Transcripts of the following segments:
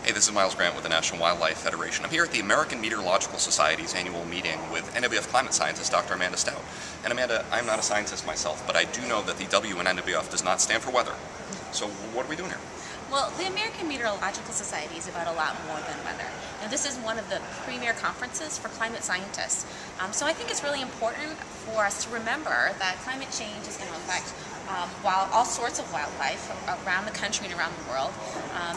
Hey, this is Miles Grant with the National Wildlife Federation. I'm here at the American Meteorological Society's annual meeting with NWF climate scientist Dr. Amanda Staudt. And Amanda, I'm not a scientist myself, but I do know that the W in NWF does not stand for weather. So what are we doing here? Well, the American Meteorological Society is about a lot more than weather. And this is one of the premier conferences for climate scientists. So I think it's really important for us to remember that climate change is going to affect all sorts of wildlife around the country and around the world.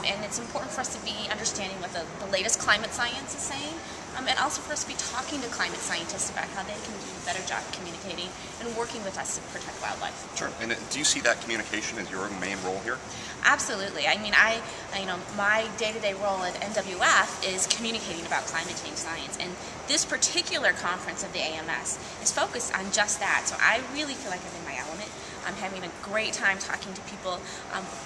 And it's important for us to be understanding what the latest climate science is saying, and also for us to be talking to climate scientists about how they can do a better job communicating and working with us to protect wildlife. Sure. And do you see that communication as your main role here? Absolutely. I mean, my day-to-day role at NWF is communicating about climate change science, and this particular conference of the AMS is focused on just that. So I really feel like I'm in my element. I'm having a great time talking to people,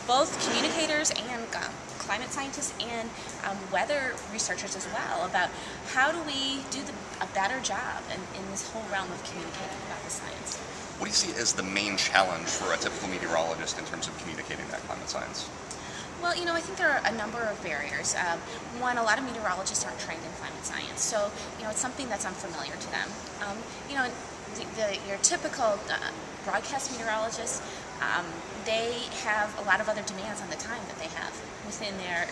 both communicators and climate scientists and weather researchers as well, about how do we do a better job in this whole realm of communicating about the science. What do you see as the main challenge for a typical meteorologist in terms of communicating that climate science? Well, I think there are a number of barriers. One, a lot of meteorologists aren't trained in climate science, so it's something that's unfamiliar to them. Your typical broadcast meteorologists, they have a lot of other demands on the time that they have within that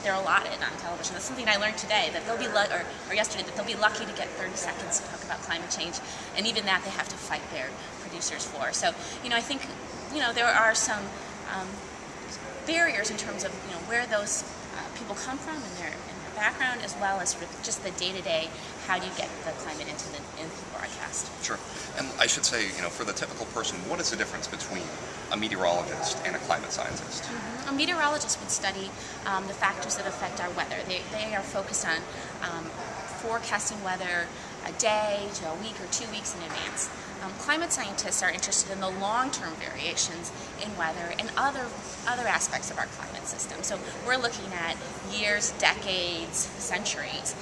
they're allotted on television. That's something I learned today, that they'll be or yesterday, that they'll be lucky to get 30 seconds to talk about climate change, and even that they have to fight their producers for. So, I think there are some barriers in terms of where those people come from and their background, as well as sort of just the day-to-day, how do you get the climate into the broadcast. Sure. And I should say, for the typical person, what is the difference between a meteorologist and a climate scientist? Mm-hmm. A meteorologist would study the factors that affect our weather. They are focused on forecasting weather a day to a week or 2 weeks in advance. Climate scientists are interested in the long-term variations in weather and other aspects of our climate system. So we're looking at years, decades, centuries,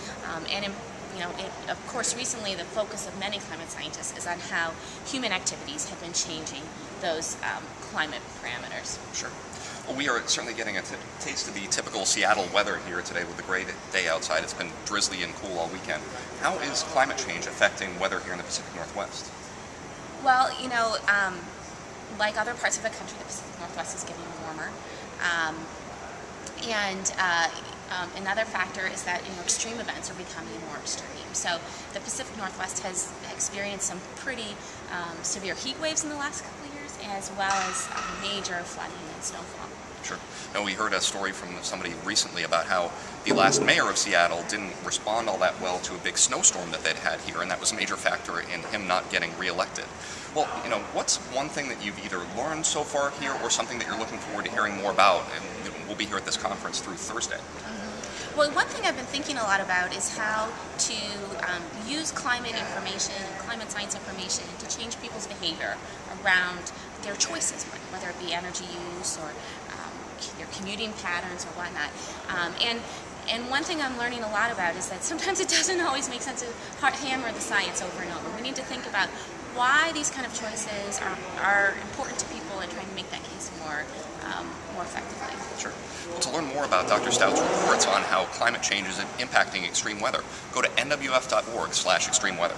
of course, recently the focus of many climate scientists is on how human activities have been changing those climate parameters. Sure. Well, we are certainly getting a taste of the typical Seattle weather here today with the great day outside. It's been drizzly and cool all weekend. How is climate change affecting weather here in the Pacific Northwest? Well, like other parts of the country, the Pacific Northwest is getting warmer. Another factor is that extreme events are becoming more extreme. So the Pacific Northwest has experienced some pretty severe heat waves in the last couple of years, as well as major flooding and snowfall. Sure. Now, we heard a story from somebody recently about how the last mayor of Seattle didn't respond all that well to a big snowstorm that they'd had here, and that was a major factor in him not getting reelected. Well, what's one thing that you've either learned so far here or something that you're looking forward to hearing more about? And we'll be here at this conference through Thursday. Mm-hmm. Well, one thing I've been thinking a lot about is how to use climate information and climate science information to change people's behavior around their choices, whether it be energy use or their commuting patterns or whatnot. And one thing I'm learning a lot about is that sometimes it doesn't always make sense to hammer the science over and over. We need to think about why these kind of choices are important to people and trying to make that case more effectively. Sure. Well, to learn more about Dr. Staudt's reports on how climate change is impacting extreme weather, go to nwf.org/extreme weather.